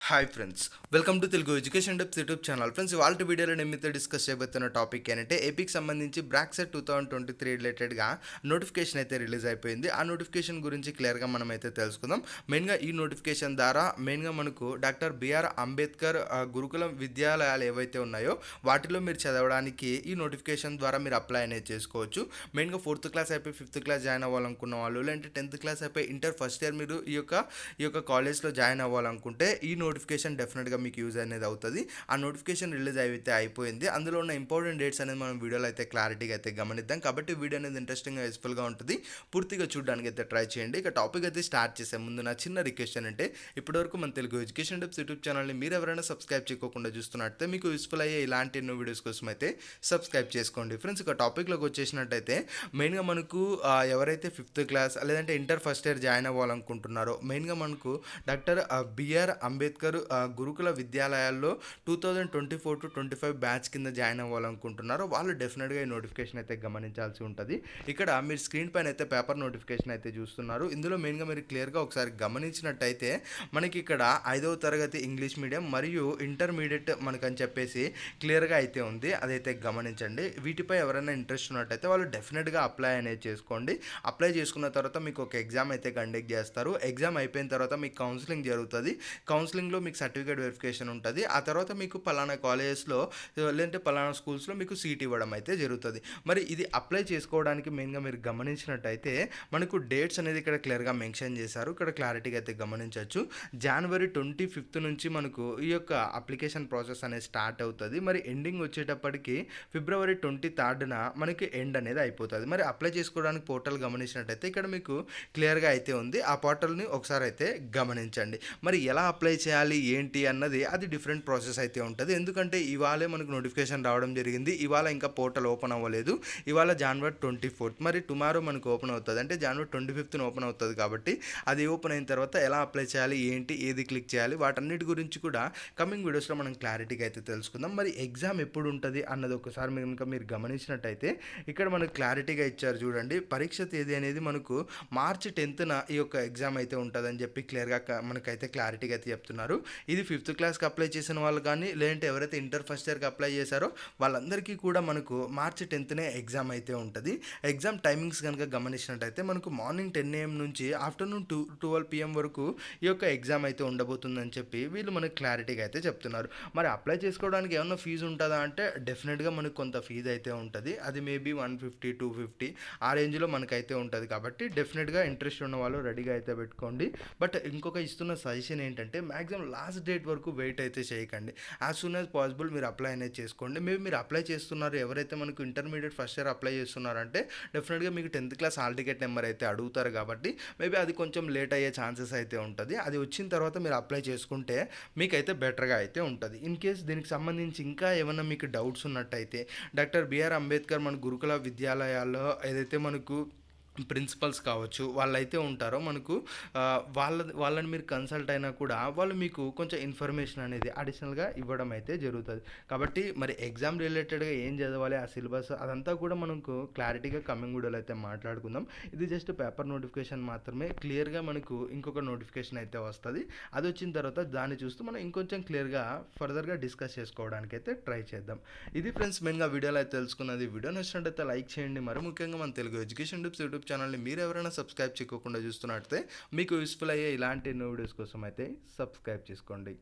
Hi friends, welcome to Telugu education depths YouTube channel. Friends, ఇవాళ వీడియోలో నేను మీతో డిస్కస్ చేయబోతున్న టాపిక్ ఏంటంటే ఏపీకి సంబంధించి బ్రాక్సెట్ 2023 రిలేటెడ్గా నోటిఫికేషన్ అయితే రిలీజ్ అయిపోయింది. ఆ నోటిఫికేషన్ గురించి క్లియర్గా మనం అయితే తెలుసుకుందాం. మెయిన్గా ఈ నోటిఫికేషన్ ద్వారా మెయిన్గా మనకు డాక్టర్ బిఆర్ అంబేద్కర్ గురుకులం విద్యాలయాలు ఏవైతే ఉన్నాయో వాటిలో మీరు చదవడానికి ఈ నోటిఫికేషన్ ద్వారా మీరు అప్లై అనేది చేసుకోవచ్చు. మెయిన్గా 4th క్లాస్ అయిపోయి 5th క్లాస్ జాయిన్ అవ్వాలనుకున్న వాళ్ళు, లేదంటే 10th క్లాస్ అయిపోయి ఇంటర్ ఫస్ట్ ఇయర్ మీరు ఈ యొక్క కాలేజ్లో జాయిన్ అవ్వాలనుకుంటే ఈ నోటిఫికేషన్ డెఫినెట్గా మీకు యూజ్ అనేది అవుతుంది. ఆ నోటిఫికేషన్ రిలీజ్ అయితే అయిపోయింది. అందులో ఉన్న ఇంపార్టెంట్ డేట్స్ అనేది మనం వీడియోలో అయితే క్లారిటీగా అయితే గమనిద్దాం. కాబట్టి వీడియో అనేది ఇంట్రెస్టింగ్గా యూస్ఫుల్గా ఉంటుంది. పూర్తిగా చూడడానికి అయితే ట్రై చేయండి. ఇక టాపిక్ అయితే స్టార్ట్ చేసే ముందు నా చిన్న రిక్వెస్ట్ అంటే ఇప్పటివరకు మన తెలుగు ఎడ్యుకేషన్ టిప్స్ యూట్యూబ్ ఛానల్ని మీరు ఎవరైనా సబ్స్క్రైబ్ చేయకుండా చూస్తున్నట్లయితే మీకు యూస్ఫుల్ అయ్యే ఇలాంటి ఎన్నో వీడియోస్ కోసం అయితే సబ్స్క్రైబ్ చేసుకోండి. ఫ్రెండ్స్, ఇక టాపిక్లోకి వచ్చేసినట్టయితే మెయిన్గా మనకు ఎవరైతే 5th క్లాస్ లేదంటే ఇంటర్ ఫస్ట్ ఇయర్ జాయిన్ అవ్వాలనుకుంటున్నారో మెయిన్గా మనకు డాక్టర్ బిఆర్ అంబేద్కర్ గురుకుల విద్యాలయాల్లో 2024-25 బ్యాచ్ కింద జాయిన్ అవ్వాలనుకుంటున్నారో వాళ్ళు డెఫినెట్గా ఈ నోటిఫికేషన్ అయితే గమనించాల్సి ఉంటుంది. ఇక్కడ మీరు స్క్రీన్ పైన అయితే పేపర్ నోటిఫికేషన్ అయితే చూస్తున్నారు. ఇందులో మెయిన్గా మీరు క్లియర్గా ఒకసారి గమనించినట్టయితే మనకి ఇక్కడ 5వ తరగతి ఇంగ్లీష్ మీడియం మరియు ఇంటర్మీడియట్ మనకని చెప్పేసి క్లియర్గా అయితే ఉంది. అదైతే గమనించండి. వీటిపై ఎవరైనా ఇంట్రెస్ట్ ఉన్నట్టయితే వాళ్ళు డెఫినెట్గా అప్లై అనేది చేసుకోండి. అప్లై చేసుకున్న తర్వాత మీకు ఒక ఎగ్జామ్ అయితే కండక్ట్ చేస్తారు. ఎగ్జామ్ అయిపోయిన తర్వాత మీకు కౌన్సిలింగ్ జరుగుతుంది. కౌన్సిలింగ్లో మీకు సర్టిఫికేట్ వెరిఫికేషన్ ఉంటుంది. ఆ తర్వాత మీకు పలానా కాలేజెస్లో లేదంటే పలానా స్కూల్స్లో మీకు సీట్ ఇవ్వడం అయితే జరుగుతుంది. మరి ఇది అప్లై చేసుకోవడానికి మెయిన్గా మీరు గమనించినట్టయితే మనకు డేట్స్ అనేది ఇక్కడ క్లియర్గా మెన్షన్ చేశారు. ఇక్కడ క్లారిటీగా అయితే గమనించవచ్చు. జనవరి 25th నుంచి మనకు ఈ యొక్క అప్లికేషన్ ప్రాసెస్ అనేది స్టార్ట్ అవుతుంది. మరి ఎండింగ్ వచ్చేటప్పటికి ఫిబ్రవరి 23rd మనకి ఎండ్ అనేది అయిపోతుంది. మరి అప్లై చేసుకోవడానికి పోర్టల్ గమనించినట్టయితే ఇక్కడ మీకు క్లియర్గా అయితే ఉంది. ఆ పోర్టల్ని ఒకసారి అయితే గమనించండి. మరి ఎలా అప్లై చేయాలి ఏంటి అన్నది అది డిఫరెంట్ ప్రాసెస్ అయితే ఉంటుంది. ఎందుకంటే ఇవాళే మనకు నోటిఫికేషన్ రావడం జరిగింది. ఇవాళ ఇంకా పోర్టల్ ఓపెన్ అవ్వలేదు. ఇవాళ జనవరి 24th, మరి టుమారో మనకు ఓపెన్ అవుతుంది. అంటే జనవరి 25th ఓపెన్ అవుతుంది. కాబట్టి అది ఓపెన్ అయిన తర్వాత ఎలా అప్లై చేయాలి ఏంటి, ఏది క్లిక్ చేయాలి, వాటన్నిటి గురించి కూడా కమింగ్ వీడియోస్లో మనం క్లారిటీగా అయితే తెలుసుకుందాం. మరి ఎగ్జామ్ ఎప్పుడు ఉంటుంది అన్నది ఒకసారి కనుక మీరు గమనించినట్టయితే ఇక్కడ మనకు క్లారిటీగా ఇచ్చారు చూడండి. పరీక్ష తేదీ అనేది మనకు మార్చి 10th ఈ యొక్క ఎగ్జామ్ అయితే ఉంటుందని చెప్పి క్లియర్గా మనకైతే క్లారిటీగా అయితే చెప్తున్నారు. ఇది 5th క్లాస్కి అప్లై చేసిన వాళ్ళు కానీ లేదంటే ఎవరైతే ఇంటర్ ఫస్ట్ ఇయర్కి అప్లై చేశారో వాళ్ళందరికీ కూడా మనకు మార్చి 10th ఎగ్జామ్ అయితే ఉంటుంది. ఎగ్జామ్ టైమింగ్స్ కనుక గమనించినట్టయితే మనకు మార్నింగ్ 10 AM నుంచి ఆఫ్టర్నూన్ 12 PM వరకు ఈ యొక్క ఎగ్జామ్ అయితే ఉండబోతుందని చెప్పి వీళ్ళు మనకు క్లారిటీగా అయితే చెప్తున్నారు. మరి అప్లై చేసుకోవడానికి ఏమన్నా ఫీజు ఉంటుందా అంటే డెఫినెట్గా మనకు కొంత ఫీజు అయితే ఉంటుంది. అది మేబీ 150-250 ఆ రేంజ్లో మనకైతే ఉంటుంది. కాబట్టి డెఫినెట్గా ఇంట్రెస్ట్ ఉన్న వాళ్ళు రెడీగా అయితే పెట్టుకోండి. బట్ ఇంకొక ఇస్తున్న సజెషన్ ఏంటంటే మ్యాక్సిమం లాస్ట్ డేట్ వరకు వెయిట్ అయితే చేయకండి. యాజ్ సూన్ యాజ్ పాసిబుల్ మీరు అప్లై అనేది చేసుకోండి. మేబీ మీరు అప్లై చేస్తున్నారు, ఎవరైతే మనకు ఇంటర్మీడియట్ ఫస్ట్ ఇయర్ అప్లై చేస్తున్నారంటే డెఫినెట్గా మీకు 10th class hall ticket number అయితే అడుగుతారు. కాబట్టి మేబీ అది కొంచెం లేట్ అయ్యే ఛాన్సెస్ అయితే ఉంటుంది. అది వచ్చిన తర్వాత మీరు అప్లై చేసుకుంటే మీకైతే బెటర్గా అయితే ఉంటుంది. ఇన్ కేస్ దీనికి సంబంధించి ఇంకా ఏమైనా మీకు డౌట్స్ ఉన్నట్టయితే డాక్టర్ బిఆర్ అంబేద్కర్ మన గురుకుల విద్యాలయాల్లో ఏదైతే మనకు ప్రిన్సిపల్స్ కావచ్చు వాళ్ళైతే ఉంటారో మనకు వాళ్ళని మీరు కన్సల్ట్ అయినా కూడా వాళ్ళు మీకు కొంచెం ఇన్ఫర్మేషన్ అనేది అడిషనల్గా ఇవ్వడం అయితే జరుగుతుంది. కాబట్టి మరి ఎగ్జామ్ రిలేటెడ్గా ఏం చదవాలి, ఆ సిలబస్ అదంతా కూడా మనకు క్లారిటీగా కమింగ్ వీడియోలో అయితే మాట్లాడుకుందాం. ఇది జస్ట్ పేపర్ నోటిఫికేషన్ మాత్రమే. క్లియర్గా మనకు ఇంకొక నోటిఫికేషన్ అయితే వస్తుంది. అది వచ్చిన తర్వాత దాన్ని చూస్తూ మనం ఇంకొంచెం క్లియర్గా ఫర్దర్గా డిస్కస్ చేసుకోవడానికి అయితే ట్రై చేద్దాం. ఇది ఫ్రెండ్స్ మెయిన్గా వీడియోలో అయితే తెలుసుకున్నది. వీడియో నచ్చినట్టయితే లైక్ చేయండి. మరి ముఖ్యంగా మన తెలుగు ఎడ్యుకేషన్ టిప్స్ యూట్యూబ్ ఛానల్ని మీరు ఎవరైనా సబ్స్క్రైబ్ చేయకుండా చూస్తున్నట్టయితే మీకు యూస్ఫుల్ అయ్యే ఇలాంటి ఎన్నో వీడియోస్ కోసం అయితే సబ్స్క్రైబ్ చేసుకోండి.